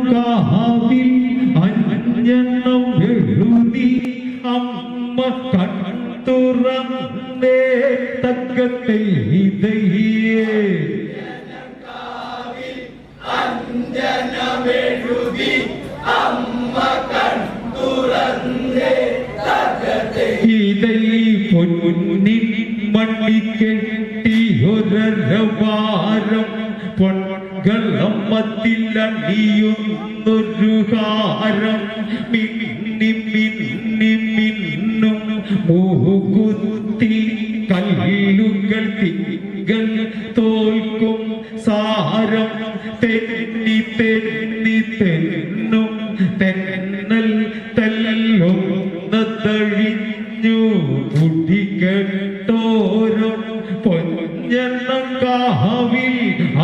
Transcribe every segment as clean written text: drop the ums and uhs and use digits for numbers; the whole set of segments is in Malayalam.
കാവിൽ അഞ്ജനം എഴുതി അമ്മ കൺതുറന്നേ തക്കത്തെ ഇതയ്യേ അഞ്ജനമെഴുതി അമ്മ കൺതുറന്നേ തക്കത്തെ ഇതൈ പൊന്നിൻ മണ്ണിക്കെട്ടിയൊരവാരം പൊൻകളമ്മത്തിലണിയുന്നൊരു ഹാരം മിന്നി മിന്നി മിന്നും മൂകുത്തി കല്ലുകൾ തിങ്കൾ തോൽക്കും സാരം തെന്നി തെന്നി തെന്നും തെന്നൽ തല്ലൊന്നതഴിഞ്ഞു കുടികെട്ടോരം പൊന്നെണ്ണം കാവിൽ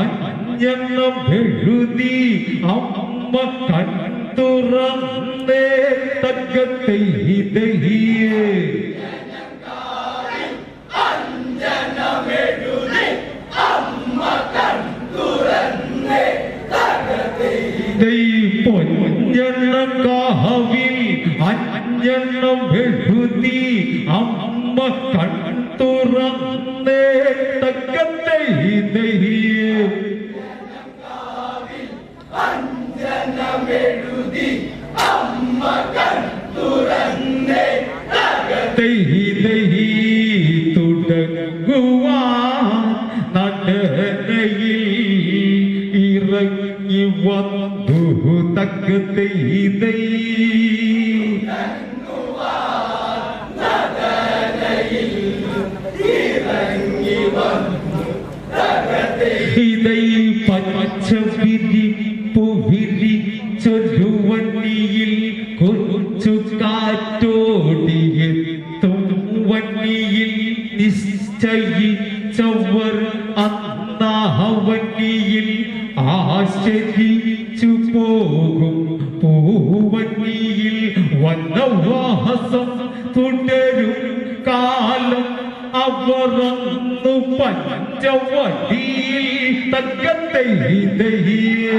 അഞ്ജനം എഴുതി അമ്മ കൺതുറന്നേ തക്കത്തെ ഇതയ്യേ അഞ്ജനമെഴുതി അമ്മ കൺതുറന്നേ തക്കത്തെ പൊന്നെണ്ണം കാവിൽ അഞ്ജനം എഴുതി അമ്മ കൺതുറന്നേ തക്കത്തെ ഇതയ്യേ അഞ്ജനമെഴുതി അമ്മ കൺതുറന്നേ തക്കത്തെ തുടങ്ങുവാൻ നടനയിൽ ഇറങ്ങി വന്നു തക്കത്തെ ഇതൈ പച്ച വിരിപ്പു വിരിച്ചൊരു വണ്ടിയിൽ കുറച്ചു കാറ്റോടിയെത്തും വണ്ടിയിൽ നിശ്ചയിച്ചവർ അന്നാ വണ്ടിയിൽ ആശ്ചര്യച്ചു പോകും പൂവണ്ടിയിൽ വനവാസം തുടരും കാലം അവറന്നു പഞ്ചവടിയിൽ തക്കത്തെ ഇതയ്യേ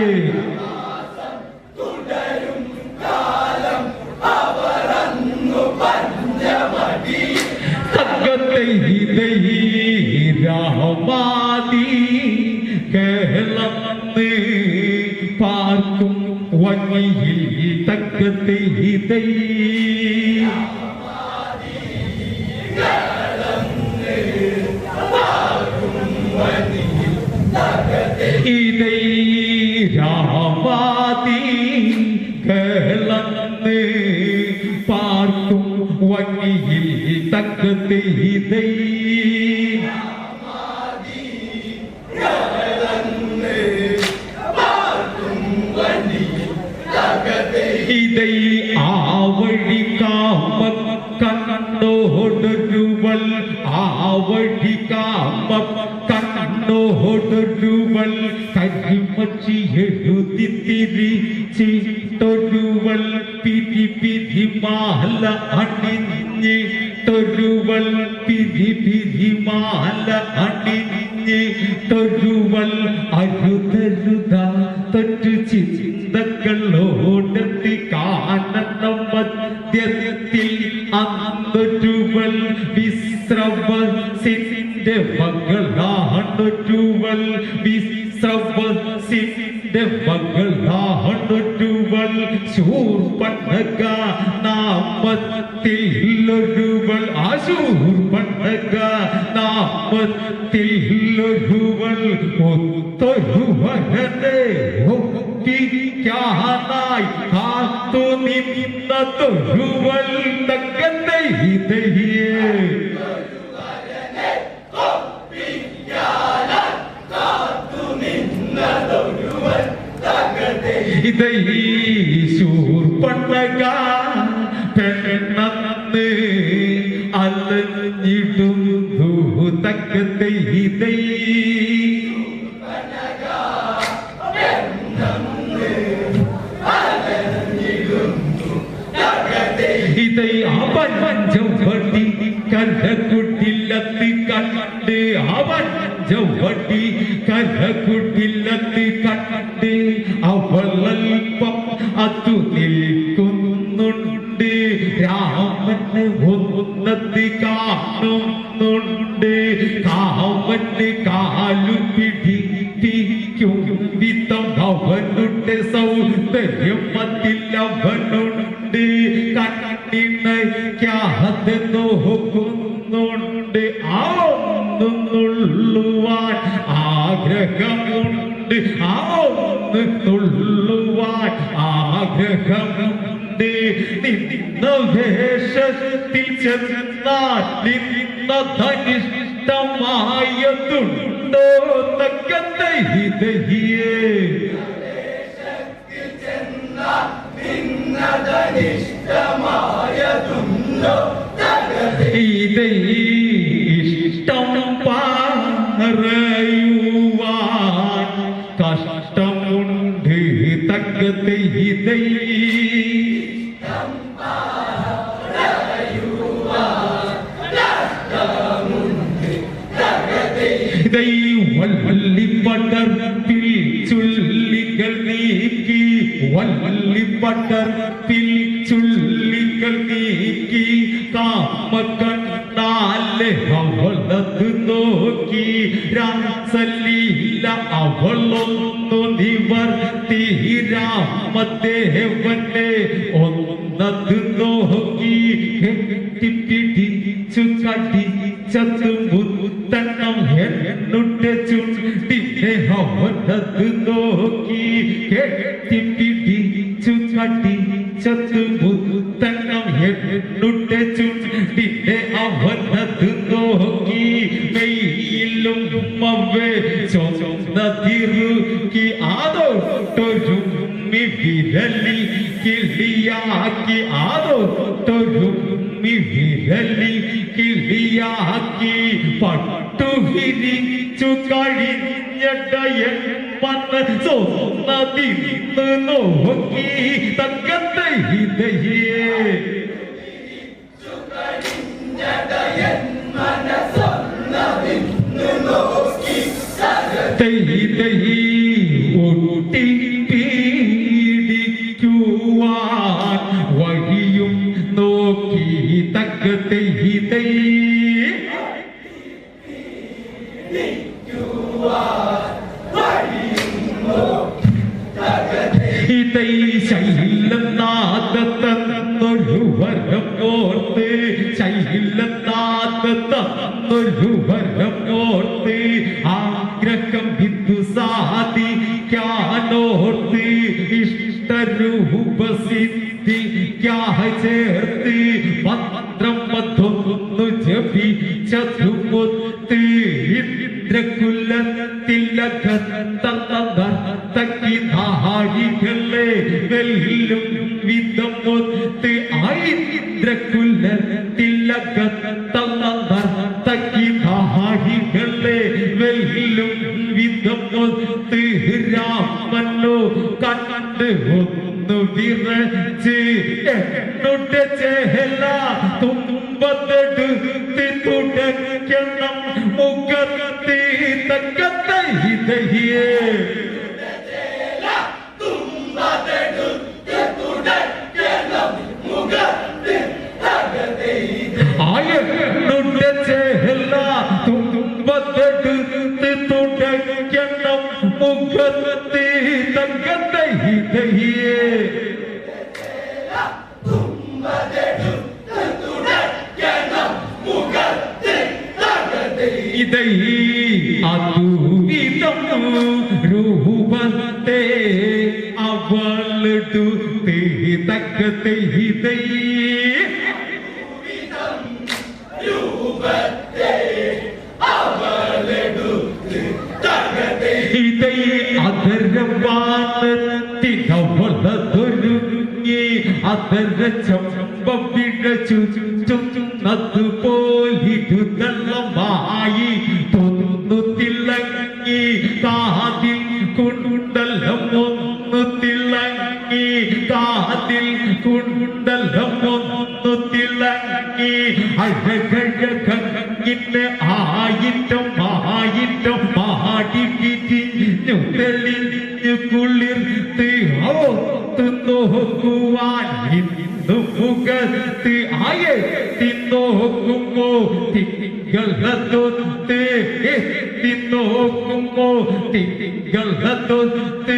തുടരും കാലം അവറന്നു പഞ്ചവടി തക്കത്തെ ഇതയ്യേ രാമാദി കേളന്ന് പാർക്കും വന്നിയിൽ തക്കത്തെ ഇതയ്യേ ഇതൈ രാമാദി കേളന്ന് പാർക്കും വന്നിയിൽ തക്കത്തെ ഇതൈ ഇതൈ ആവഴി കാമ കണ്ണോടൊരുവൾ ആവഴി കാമ കണ്ണോടൊരുവൾ കരിമച്ചി എഴുതി തിരിച്ചിട്ടൊരുവൾ പിരി പിരി മാല അണിഞ്ഞിട്ടൊരുവൾ പിരി പിരി മാല അണിഞ്ഞിട്ടൊരുവൾ അരുതരുതാ തൊറ്റു ചിന്തകളോടത്തി കാനനം മധ്യത്തിൽ അന്നൊരുവൾ വിശ്രവസിന്റെ മകളാണൊരുവൾ വിശ്രവസിന്റെ മകളാണൊരുവൾ ശൂർപണക നാമത്തിൽ ഒരുവൾ ആശൂർപണക നാമത്തിൽ ഒരുവൾ ഒത്തൊരുവനെ ഒപ്പിക്കാനായി കാത്തു നിന്നതൊരുവൾ തക്കത്തെ ഇതയ്യേ ഇതൈ ശൂർപണക പെണ്ണന്ന് അലഞ്ഞിടുന്നു തക്കത്തെ ഇതൈ ഇതൈ അവഞ്ചവടി കരകുട്ടില്ലത്തി കണ്ട് അവഞ്ചവടി കരകുട്ടില്ലത്തി കണ്ട് അവളൽപ്പം അതു നിൽക്കുന്നുണ്ട്. രാമന് ഒന്നത് കാണുന്നുണ്ട്. കാവന് കാലു പിടിപ്പിക്കും വിധം അവനുടെ സൗന്ദര്യം അതിലവനുണ്ട്. കണ്ണിണയ്ക്കാതെ നോക്കുന്നുണ്ട്. നുള്ളുവാൻ ആഗ്രഹമുണ്ട്. നുള്ളുവാൻ ആഗ്രഹമുണ്ട്. നിന്ന വേഷത്തിൽ ചെന്നാൽ നിന്നതനിഷ്ടമായതുണ്ടോ തക്കത്തെ ഇതഹിയേ ഇതേ ഇഷ്ടം പറയുവാൻ കഷ്ടമുണ്ട് തക്കത്തെ ഇതേ വള്ളിപ്പടർപ്പിൽ ചുള്ളികൾ നീക്കി വള്ളിപ്പടർപ്പിൽ ചുള്ളികൾ നീക്കി കാമക്കണ്ണാലെ അവളത് നോക്കി രാസലീല അവളൊന്നു നിവർത്തി രാമദേവനെ ഒന്നത് നോക്കി കെട്ടിപ്പിടിച്ചു കടിച്ചത് മുത്തണം എന്നുടെ ചുണ്ടിനെ അവനത് നോക്കി കെട്ടിപ്പിടിച്ചു കടിച്ചത് മുത്തണം എന്നുടെ ചുണ്ടിനെ അവനത് നോക്കി മെയ്യിലും അവേ ചൊന്നതിറുക്കി ആദോട്ടൊരുമ്മി വിരലി കിളിയാക്കി ആദോട്ടൊരുമ്മി വിരലി കിളിയാക്കി പട്ടുവിരിച്ചു കഴിഞ്ഞടയൻ വന്ന് സ്വന്നതിന്ന് നോക്കി തക്കത്തെ ഇതയേ ഒട്ടി പീഡിക്കുവാൻ വഴിയും നോക്കി തക്കത്തെ ഇതേ ഇതൈ ശൈലനാഥത്തൊരു വരം ഓർത്ത് ശൈലനാഥത്തൊരു വരം ഓർത്ത് ആഗ്രഹം ഹിന്ദു സാധിക്കാനോർത്ത് ഇഷ്ടരൂപസിദ്ധിക്കാ ചേർത്ത് മന്ത്രം മധൊന്നു ജപിച്ചതുമൊത്ത് ഇന്ദ്രകുലത്തിലകത്തക്കി നാഴികളെ വെല്ലും വിധമൊത്ത് ഇന്ദ്രകുലത്തിലകത്തക്കി നാഴികളെ വെല്ലും വിധമൊത്ത് രാമനോ കണ്ട് ഒന്ന് വിറച്ച് എന്നുടെ ചേല തുമ്പത്തെടുത്ത് തുടയ്ക്കണം മുഖത്തി തക്കത്തെ ഇതയേ ആയെന്നുടെ ചേല തുമ്പത്തെടുത്ത് തുടയ്ക്കണം മുഖത്തി തക്കത്തെ ഇതയേ ഇതൈ അതുവിധം രൂപത്തെ അവളെടുത്ത് തക്കത്തെ ഇതൈ ഇതൈ അതരവാനത്തിനവളതൊരുങ്ങി അതര ചമ്പവിട ചുറ്റുന്നതുപോലിരുതളമായി തൊന്നു തിളങ്ങി കാതിൽ കുണ്ടലം ഒന്നു തിളങ്ങി കാതിൽ കുണ്ടലം ഒന്നു തിളങ്ങി അഴകഴകങ്ങിന് ആയിരം ആയിരം മാടി പിരിഞ്ഞു തെളിഞ്ഞു കുളിർത്ത് നോക്കുവാൻ ഇന്നു മുഖത്ത് നോക്കുമ്പോ തിങ്കളത്തൊത്ത് നോക്കുമ്പോ തിങ്കളത്തൊത്ത്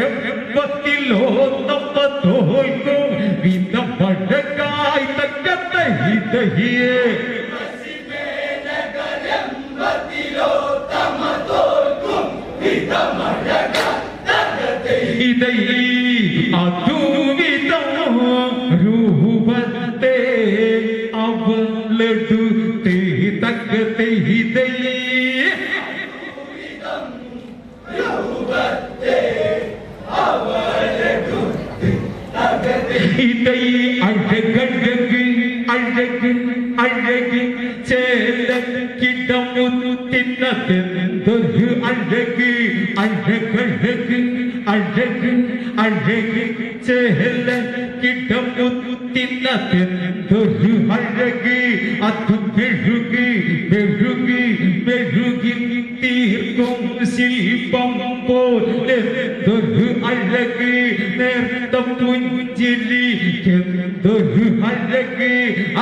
എമ്പത്തിലോ നമ്മ തോൽക്കും വിധം പഴകായി തക്കത്തെ ഇതയേ ഇതൈ അതുവിധം രൂപത്തെ അവളെടുത്ത് തക്കത്തെ ഇതൈ ഇതൈ അഴകഴക് അഴക് അഴക് ചേലക്കിടമുത്തിനതെന്തൊരു അഴക് അഴകഴക് അഴക് അഴക് ചേലക്കിടമുത്തിനതെന്തൊരു അഴക് അത് മെഴുകി മെഴുകി മെഴുകി തീർക്കും ശില്പം പോലെന്തൊരു അഴക് നേർത്ത പുഞ്ചിരി എന്തൊരു അഴക്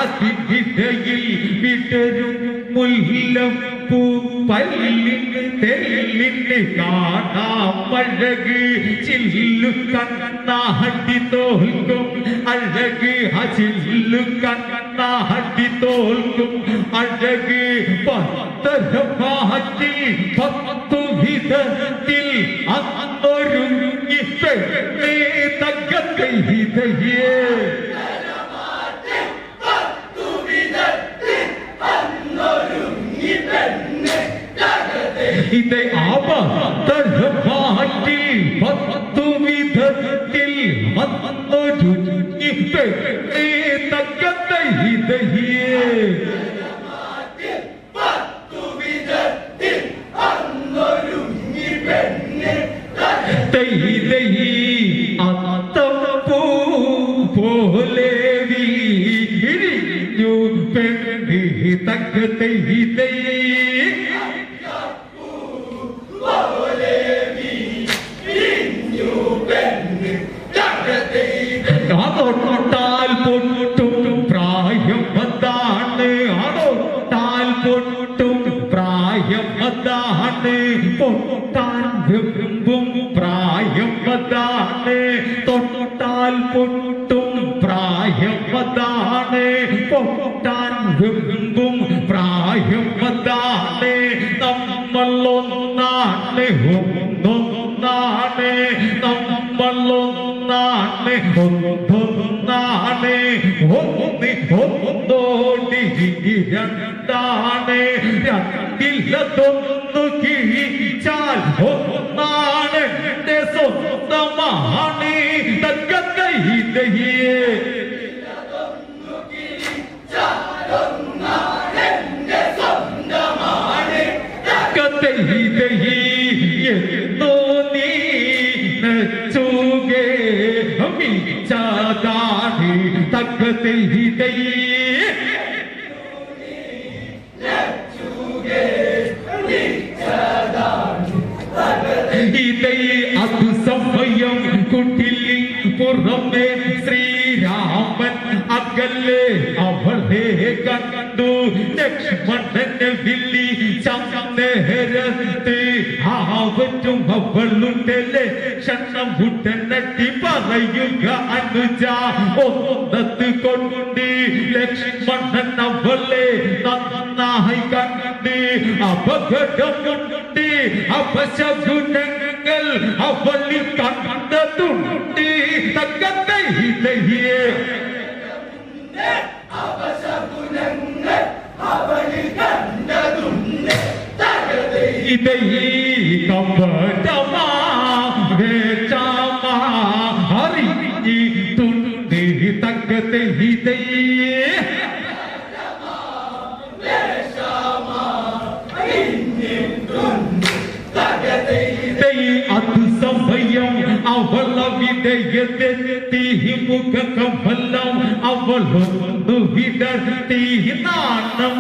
അതിനിടയിൽ വിടരും മുല്ലപ്പൂ പല്ലിന് തെല്ലിന് കാണാം അഴക് ചില്ലു കണ്ണാടി തോൽക്കും അഴക് ആ ചില്ലു കണ്ണാടി തോൽക്കും അഴക് പത്തരമാറ്റി 10 വിധത്തിൽ അന്നൊരുങ്ങി പെണ്ണേ തകത്തെ ഇതയേ ഇതേ ആപത്തരമാറ്റി 10 വിധത്തിൽ അന്നൊരുങ്ങി പെണ്ണേ തകത്തെ ഇതയേ അത്തപ്പൂ പോലെ വിരിഞ്ഞു പെണ്ണി തക്കത്തെ അതോട്ടാൽ പൊട്ടും പ്രായം അതാണ് അതോട്ടാൽ പൊട്ടും പ്രായം അതാണ് പൊട്ടാൻ വെമ്പും പ്രായം അതാണ് തൊട്ടാൽ പൊട്ടും പ്രായം അതാണ് പൊട്ടാൻ വെമ്പും പ്രായം അതാണ് നമ്മളൊന്നാണ് ഒന്നൊന്നാണ് നമ്മളൊന്നാണ് ഒന്നൊന്നാണ് ഒന്നോടി രണ്ടാണ് രണ്ടില്ലതൊന്നു കിഴിച്ചാൽ ഒന്നാണ് എന്റെ സ്വന്തമാണ് തക്കത്തെ ഇതയേ തക്കത്തെ ഇതയേ എന്നോ നീ നച്ചുകേ മിച്ചാതാണ് തക്കത്തെ ഇതയേ ഇതേ അത് സമയം കുട്ടിലി പുറമെ ശ്രീരാമൻ അകലെ അവളെ കണ്ടു ലക്ഷ്മണനെ വില്ലി നേരത്ത് ആവറ്റും അവളുടെ ക്ഷണം ഉടനടി പറയുക അനുജ ഒന്നത് കൊണ്ട് ലക്ഷ്മണൻ അവളെ നന്നായി കണ്ട് അപകടമുണ്ട് അപശകുനങ്ങൾ അവളിൽ കണ്ടതുണ്ട് തക്കത്തെ ഇതയേ ഇതയേ കപടമാ വേഷമാ അറിഞ്ഞിട്ടുണ്ട് തക്കത്തെ ഇതയേ അത് സമയം അവള വിധയതെത്തി മുഖകമലം അവളൊന്നു വിടർത്തി നാണം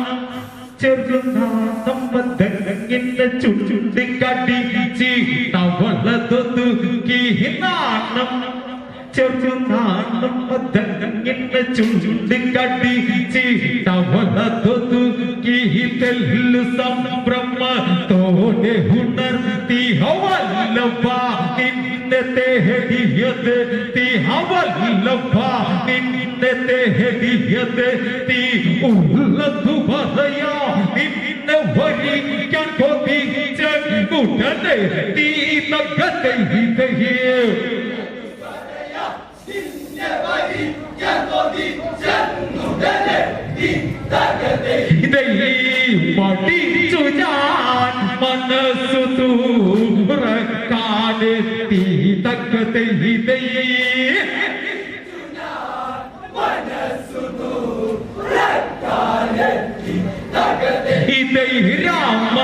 ചെറുനാടമ്പതങ്ങിന്റെ ചുണ്ടിക്കടിച്ച് തവളതൊതു കീനാണം ചെറുനാടമ്പതങ്ങിന്റെ ചുണ്ടിക്കടിച്ച് തവളതൊതു കീതല്ലു സംഭ്രമത്തോടെ ഉണർത്തി ഹവല്ലഭ നിന്നെ തേടിയതെത്തി ഹവല്ലഭ നിന്നെ തേടിയതെത്തി ഉള്ളതു പറയാ നിന്നെ വരിക്കാൻ കൊതിച്ച ഉടനെ തീ തകത്തെ ഇതയേ നിന്നെ വരിക്കാൻ കൊതിച്ചെന്നുടനെ തീ തകത്തെ പഠിച്ചു ഞാൻ മനസ്സു തൂറക്കാനെത്തി തക്കത്തെ ഇതൈ രാമ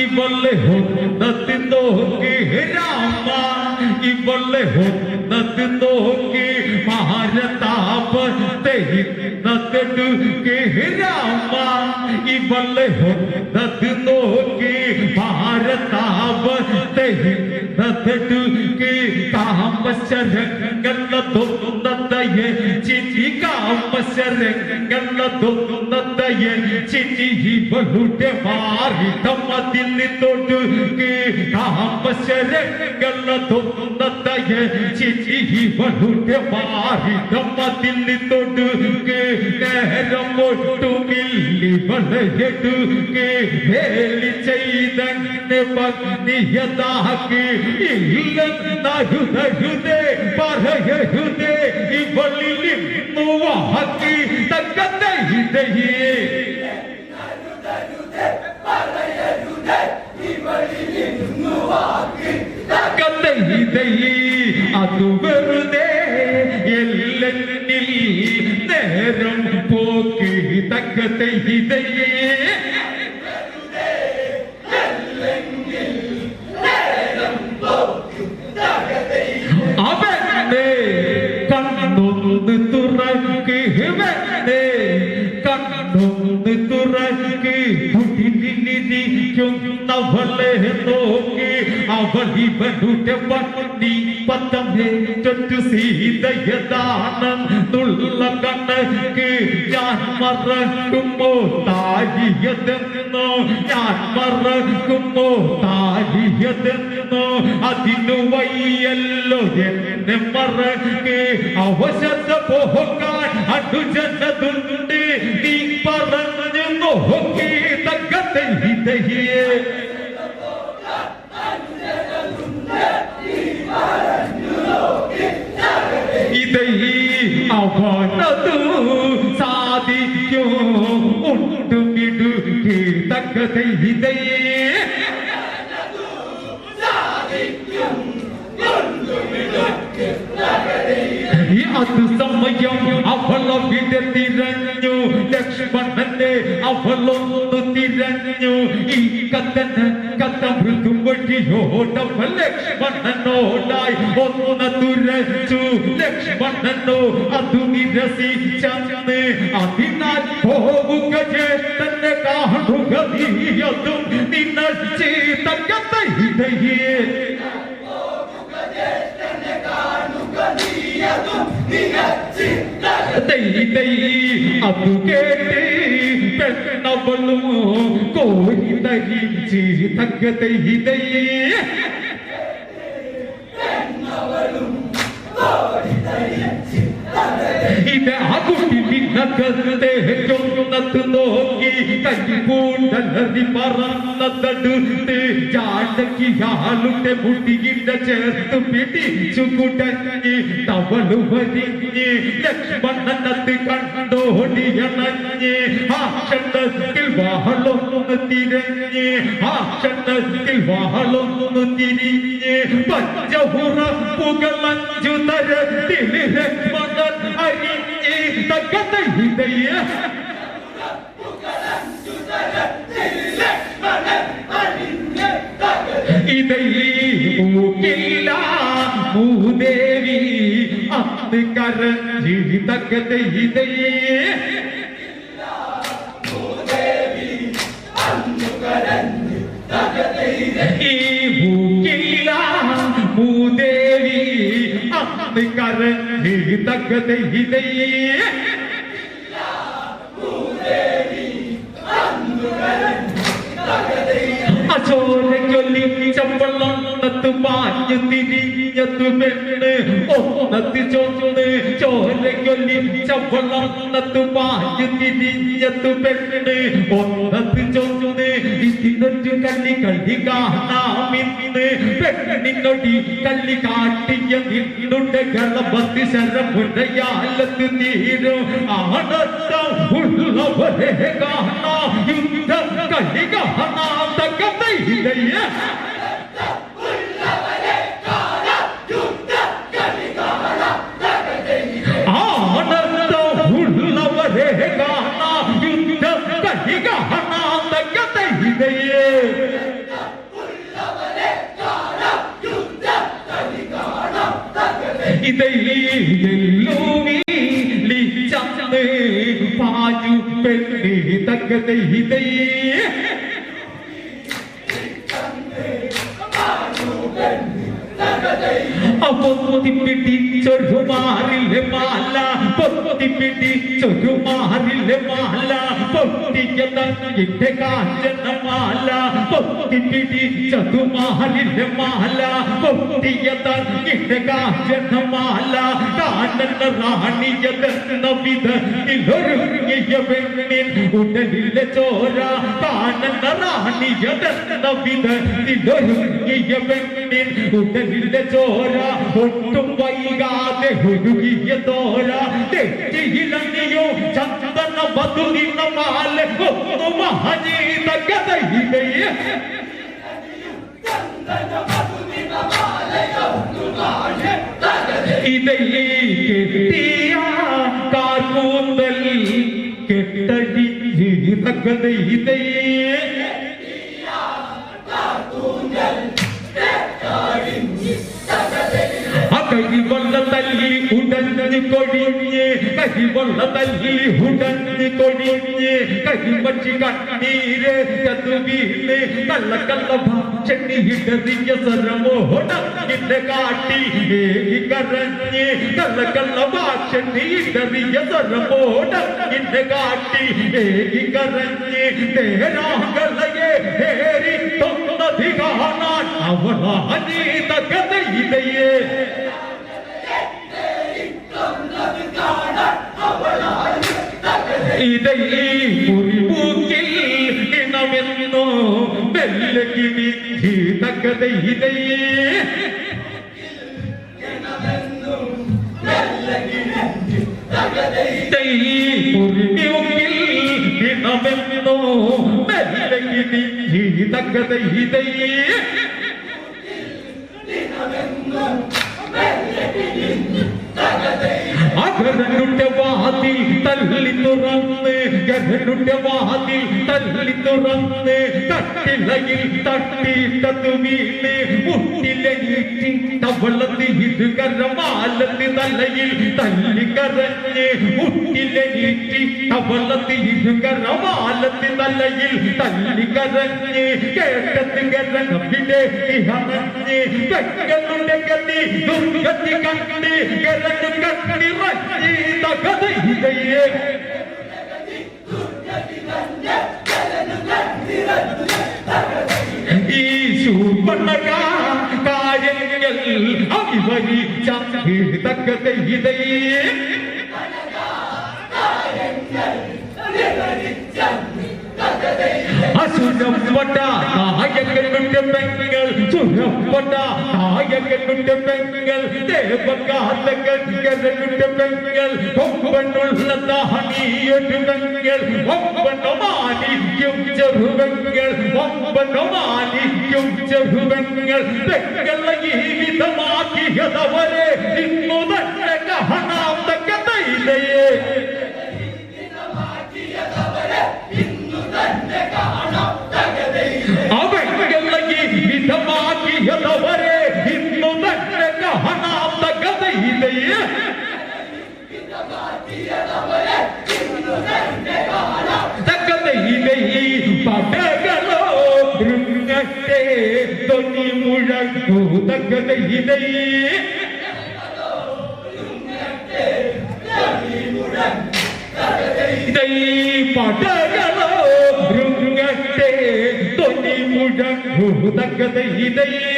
ഇവളെ ഹൊന്നത്തി നോക്കി രാമ ഇവളെ ഹൊന്നത്തി നോക്കി ഭാരതാപത്തെ ഇന്നത്തെടുക്കെ രാമ ഇവളെ ഹൊന്നത്തി നോക്കി ഭാരതാപത്തെ ഇന്നത്തെടുക്കെ കാമശരങ്ങളതൊന്നതയെ ചിരി കാമശരങ്ങളതൊന്നതയെ ചിരി ഇവളുടെ മാറിതമതിൽ നിന്നൊടുക്കെ കാമശരങ്ങളതൊന്നതയെ ചിരി ഇവളുടെ മാറിതമതിൽ നിന്നൊടുക്കെ നേരം ഒട്ടുമില്ലിവളെ എടുക്കെ വേലി ചെയ്തന്നെ പത്നിയതാക്കി ഇല്ലെന്നരുതരുതേ പറയരുതേ ഇവളിൽ ഇന്നു വാക്കി തക്കത്തെ ഇതയേ തക്കത്തെ ഇതയേ അതു വെറുതെ എല്ലെന്നിൽ നേരം പോക്കി തക്കത്തെ ഇതയേ അവനെ കണ്ണൊന്ന് തുറക്ക് അവനെ കണ്ണൊന്ന് തുറക്ക് കുടിലിരിക്കുന്നവളെ നോക്കി അവളിവരുടെ പത്നി പത്തമേറ്റു സീതയതാണെന്നുള്ള കണക്ക് ഞാൻ മറക്കുമ്പോ താരിയതെന്നോ ഞാൻ മറക്കുമ്പോ താരിയതെന്നോ അതിനു വയ്യല്ലോ എന്നെ മറക്ക് അവശത പോകാൻ അടുജനതുണ്ട് നീ പറഞ്ഞു നോക്കി തക്കത്തെ ഇതയേ ഇതൈ അവനതു സാധിക്കോ ഉണ്ടുമിടുക്കി തക്കത്തെ ഇതയേ അത് സമയം അവളവിടെ തിരഞ്ഞു ലക്ഷ്മണനെ അവളൊന്നു തിരഞ്ഞു ഈ കത്തന കഥ മൃദുവഴിയോടവ ലക്ഷ്മണനോടായി ഒന്ന് തുരച്ചു ലക്ഷ്മണനോ അതു നിരസിച്ചെന്ന് അതിനാൽ പോവുക ചേട്ടനെ കാണുക നീയതും നിന്നച്ചി തക്കത്തെ ഇതയേ അത് കേട്ട് പെണ്ണവളും കോരി തരിച്ച് തക്കത്തെ ഇതയേ ഇത് ആ കുട്ടി പിന്നകത്തെ ചൊന്നത് നോക്കി കൈപൂണ്ടലറി പറന്നതടുത്ത് ജാനകിയാളുടെ മുടിയുടെ ചേർത്ത് പിടിച്ചു കുടഞ്ഞ് തവളു വരിഞ്ഞ് ലക്ഷ്മണനത്ത് കണ്ടോടിയണഞ്ഞ് ആ ക്ഷണത്തിൽ വാളൊന്ന് തിരഞ്ഞ് ആ ക്ഷണത്തിൽ വാളൊന്ന് തിരിഞ്ഞ് പഞ്ചഹുറപ്പുകളഞ്ചു തരത്തിൽ ലക്ഷ്മണൻ അരിഞ്ഞ് തക്കത്തെ ഇതയേ ഇതൈ മൂക്കില്ല മൂദേവി അന്ന് കരഞ്ഞി തക്കത്തെ ഇതയേ ഈ മൂക്കില്ല മൂദേവി അന്ന് കരഞ്ഞ് തകതയിതയേ ചോരക്കൊല്ലി ചമ്പളം പാഞ്ഞു തിരിഞ്ഞതു പെണ്ണ് ഒന്നത്തി ചൊന്ന് ചോരക്കൊല്ലി ചമ്പളം പാഞ്ഞു തിരിഞ്ഞതു പെണ്ണ് ഒന്നത്തി ചൊന്ന് ഇതിനൊരു കള്ളി കാണാമിന്ന് പെണ്ണിനൊടി കള്ളി കാട്ടിയ നിന്നുടെ ഗളപത്തി ശരമുടയാലത്ത് തീരും ആനന്ദം ഉള്ളവരെ കാണാം യുദ്ധ കളി കാണാം തകതയിതയേ പാഞ്ഞു പെണ്ണി തകതയിതയേ പൊത്തിപ്പിടിച്ചൊരുമാറിലെ മാല പൊത്തിപ്പിടിച്ചൊരുമാറിലെ മാല പൊട്ടിക്കതന്റെ കാഞ്ചനമാല പൊത്തിപ്പിടിച്ചതുമാറിലെ മാല പൊട്ടിക്കതന്റെ കാഞ്ചനമാല കാനന റാണിയതെന്ന വിധത്തിലൊരുങ്ങിയ പെണ്ണിൻ ഉടലിലെ ചോര കാനന റാണിയതെന്ന വിധത്തിലൊരുങ്ങിയ പെണ്ണിൻ ഉടലിലെ ചോര ഒട്ടും വൈകാതെ ഒഴുകിയ തോര തെറ്റിയിലങ്ങിയോ ചന്ദന മധുരിന മാല ഒന്നു മഹനീത കഥയിതയേ ഇതയേ കെട്ടിയ കാർകൂന്തൽ കെട്ടടി കഥയിതയേ കരിവള്ള തല്ലി ഉടഞ്ഞ് കൊടിഞ്ഞ് കരിവള്ള തല്ലി ഉടഞ്ഞ് കൊടിഞ്ഞ് കരിമച്ചി കണ്ണീര് വീണ് കള്ള കള്ള ഭാഷണിയിടറിയ സരമോടങ്ങിന്റെ കാട്ടി ഏകി കരഞ്ഞ് കള്ള കള്ള ഭാഷണിയിടറിയ സരമോടങ്ങിന്റെ കാട്ടി ഏകി കരഞ്ഞ് തേരാകളയെ ഏറി തൊന്നതി കാണാൻ അവളാനീ തകതയിതയേ ഇതയേ മുറിമൂക്കിൽ ഇണമെന്നോ വെല്ലകിനി തകതയിതയേ മുറിമൂക്കിൽ ഇണമെന്നോ വെല്ലകിനി തകതയിതയേ അകരനുടെ വാതിൽ തല്ലി തുറന്ന് ഗരനുടെ വാതിൽ തല്ലി തുറന്ന് കട്ടിലയിൽ തട്ടിട്ടതു വീണ് മുട്ടിലീറ്റി തവളത്തി ഇത് കരമാലത്തി തലയിൽ തല്ലി കരഞ്ഞ് മുട്ടിലീറ്റി തവളത്തി ഇത് കരമാലത്തി തലയിൽ തല്ലി കരഞ്ഞ് കേട്ടത് കരവിടെ ഇഹമഞ്ഞ് പെങ്ങളുടെ ഗതി ദുർഗതി കണ്ട് കരഞ്ഞു കണ്ണി റച്ചി തകതയിതയേ ഈ ശൂർപ്പണക കാര്യങ്ങൾ അവിവരിച്ച തകതയിതയേ അസുരപ്പെട്ട നായകനുടെ പെങ്ങൾ സുരപ്പെട്ട നായകനുടെ പെങ്ങൾ ദേവകാലകരുടെ പെങ്ങൾ ഒപ്പനുള്ള ദാഹനീയൊരു പെങ്ങൾ ഒപ്പണമാലിക്കും ചെറുപെങ്ങൾ ഒപ്പണമാലിക്കും ചെറുപെങ്ങൾ പെങ്ങളെ ജീവിതമാക്കിയതവരെ ഇന്നു തന്നെ കാണാം തകതയിതയേ അവകളെ വിധമാക്കിയതവരെ ഇന്നു തന്നെ കാണാം തകതയിതയേ തകതയിതയേ പടകളോ മൃഗത്തെ തകതയിതയേ പടകളോ ൃങ്ങട്ടെ തൊലി മുഴങ്ങൂ തകതയിതയേ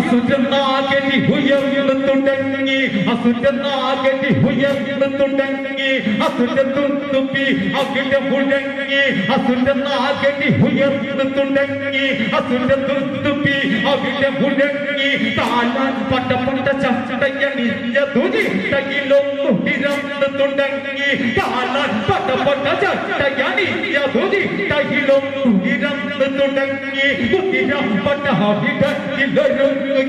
അസുരനാകി ഉയർന്നുടങ്ങി അസുരനാകി ഉയർന്നുടങ്ങി അസുരത്തുപ്പി അകില മുഴങ്ങി അസുരനാകി ഉയർന്നുടങ്ങി അസുരത്തുപ്പി അകില മുഴങ്ങി താലാൻ പട്ടപ്പെട്ട ചട്ടയണിഞ്ഞ തുതി തകിലൊന്നുടങ്ങി താലാൻ പട്ടപ്പെട്ട ചട്ടയണിഞ്ഞ തുതി തകിലൊന്നുടങ്ങി കുതിരപ്പെട്ട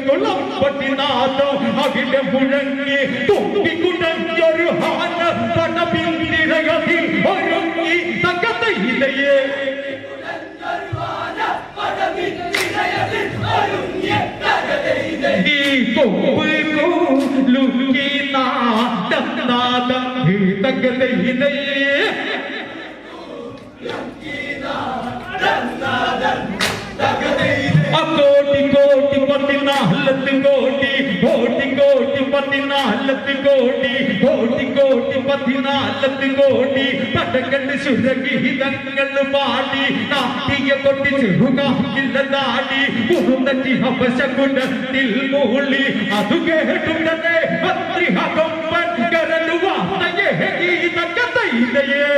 കുളമ്പട്ടിനാഥോ അകില മുഴങ്ങി തുമ്പിക്കുടഞ്ഞൊരു ഹാന പടപിന്തിരകതിൽ ഒരുങ്ങി തകതയിലയേ ഈ കൊമ്പുലുക്കി നാദം തകതയിലയേ കോടി കോടി പതിനാലത്ത് കോടി കോടി കോടി പതിനാലത്ത് കോടി കോടി കോടി പതിനാലത്ത് കോടി പടകണ്ട് സുരഗീതങ്ങൾ പാടി നാട്ടിയ കൊട്ടി ചെറുകാക്കില്ല താടി കുറുന്നറ്റി അവശകുടത്തിൽ മൂളി അതു കേട്ടുടനെ മന്ത്രിഹകൊമ്പൻ കരലുവാത്തയേ ഗീതകതയിലയേ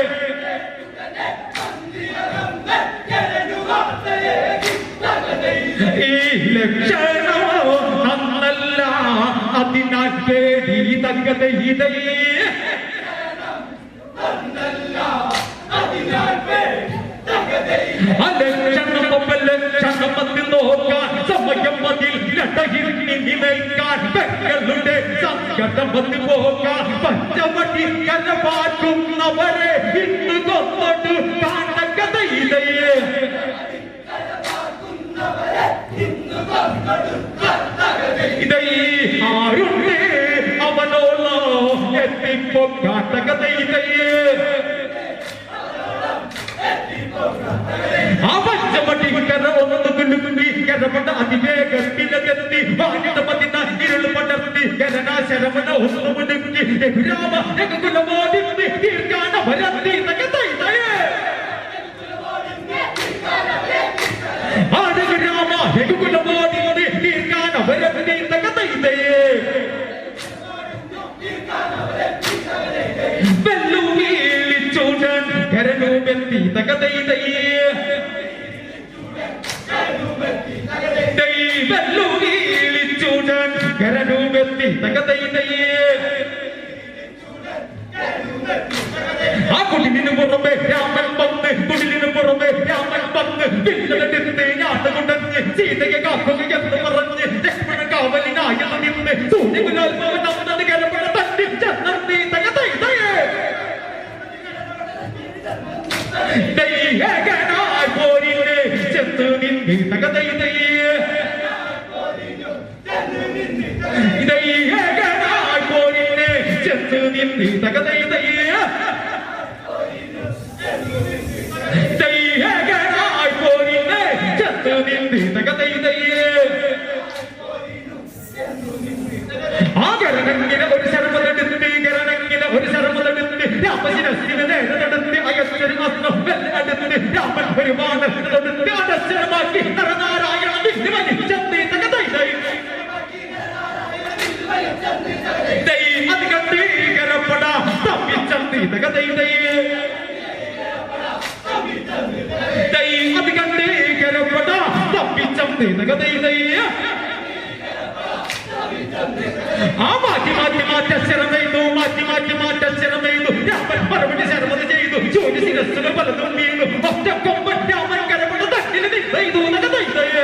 ഈ ലക്ഷണോ നന്നല്ല അതിനാൽ പേടി തകതയിതയേ ലക്ഷണമതി നോക്കാൻ സമയം അതിൽ രണ്ടകിരിഞ്ഞി നിൽക്കാൻ പെങ്ങളുടെ സങ്കടമതി പോകാൻ പച്ചവടി കരപാക്കുന്നവരെ ഇന്ന് കൊന്നോട്ട് കാണകതയിതയേ ഇതൈ ആരുണ്ട് അവനോളോ എത്തിപ്പോ കാട്ടകതയിതയേ അവഞ്ചമടി കര ഒന്ന് കുലുക്കി കരപട അതിവേഗത്തിലെത്തി വാണിത പതിന ഇരുൾ പടർത്തി കരനാശരമണ ഒന്ന് മുടുക്കി രാമ കുലമോടി തീർക്കാന ഭരത്തി തകതയിതയേ രാമ കുലമോടി തീർക്കാന ഭരത്തി തകതയിതയേ വെല്ലുവിളിച്ചൂടൻ കരനൂപെത്തി തകതയിതയേ വെല്ലുവിളിച്ചൂടൻ കരനൂപെത്തി തകതയിതയേ ആ കുടിലിനു പുറമെ രാമൻ വന്ന് കുടിലിനു പുറമെ രാമൻ വന്ന് പിന്നലെടുത്ത് ഞാട്ടുകൊണ്ടഞ്ഞ് സീതയെ കാക്കുകയെന്ന് പറഞ്ഞ് ലക്ഷ്മണ കാവലിനായെന്ന് നിന്ന് സൂര്യകുലാത്മാവ് നമ്മത് കരപ്പട തട്ടി ചെന്നീ തകതയിതയേ ദൈവകനായി പോരില്ലേ ചെന്ന് നിന്നി തകതയിതയേ ദൈവകനായി പോരില്ലേ ചെന്ന് നിന്നി തകതയിതയേ ദൈവകനായി പോരില്ലേ ചെന്ന് നിന്നി തകതയിതയേ ആ കരണങ്ങിനെ ഒരു ശർമ്മതെടുത്ത് കരണങ്ങിനെ ഒരു ശർമ്മതെടുത്ത് രാമശിരസിനെ നേരെ നടത്തി അയച്ചൊരു അസ്ത്രം വെല്ലെടുത്ത് രാമൻ ഒരുപാട് തൊടുത്ത് അടശ്വരമാക്കി നരനാരായണ വില്ലുവലിച്ചെത്തി തകതയിതയേ അത് കണ്ടി കരപ്പട തപ്പിച്ചെത്തി തകതയിതയേ അത് കണ്ടി കരപ്പട തപ്പിച്ചെത്തി തകതയിതയേ ആ മാറ്റി മാറ്റി മാറ്റശ്രമെയ്തു മാറ്റി മാറ്റി മാറ്റശ്രമെയ്തു രാമൻ മറുപടി ശർമ്മത ചെയ്തു ജോലി ശിരസ്സുകൾ പലതും വീണു ഒറ്റക്കൊമ്പൻ രാമൻ കരപ്പട തട്ടിൽ നിന്നു തകതയിതയേ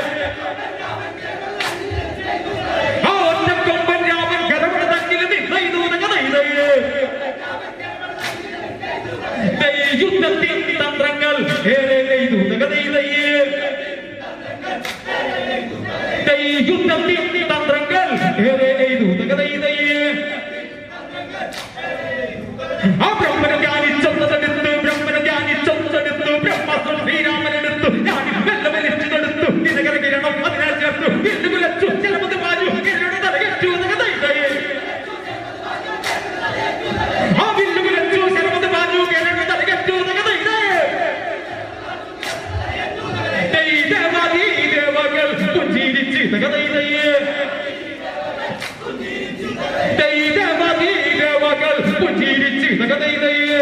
ആ ഒറ്റക്കൊമ്പൻ രാമൻ കരപ്പട തട്ടിൽ നിന്നു തകതയിതയേ യുദ്ധത്തിൻ തന്ത്രങ്ങൾ ഏറെ തകതയിതയേ യുദ്ധത്തിൻ തന്ത്രങ്ങൾ ഏറെ തകതയിതയേ ആ ബ്രഹ്മനെ ധ്യാനിച്ചെന്നതെടുത്ത് ബ്രഹ്മനെ ധ്യാനിച്ചെന്നതെടുത്ത് തകതൈതയേ ദൈവമകൾ പുഞ്ചിരിച്ച് തകതൈതയേ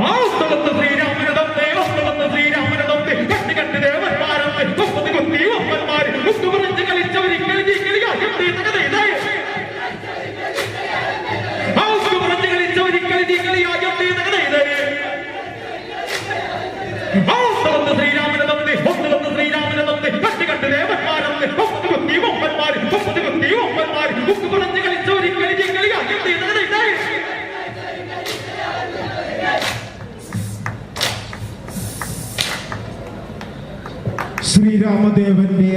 ആസ്തവത്ത് ശ്രീരാമനതത്തെ ആസ്തവത്ത് ശ്രീരാമനതത്തെ കട്ടി കട്ടി ദേവന്മാരമ്മ കൊപ്പത് കുത്തി ഒപ്പന്മാർ മുത്തു പുറഞ്ച് കളിച്ചവരിക്കൽ കളിയാക്കി തകതൈതയേ ആസ്തു പുറഞ്ച് കളിച്ചവരിക്കൽ കളിയാക്കി തകതൈതയേ ആസ്തവത്ത് ശ്രീരാമനതത്തെ ആസ്തവത്ത് ശ്രീരാമനതത്തെ കട്ടി കട്ടി ദേവന്മാരമ്മ കൊപ്പത് കുത്തി ഒപ്പന്മാർ മുത്തു പുറഞ്ച് കളിച്ചവരിക്കൽ കളിയാക്കി തകതൈതയേ ശ്രീരാമദേവന്റെ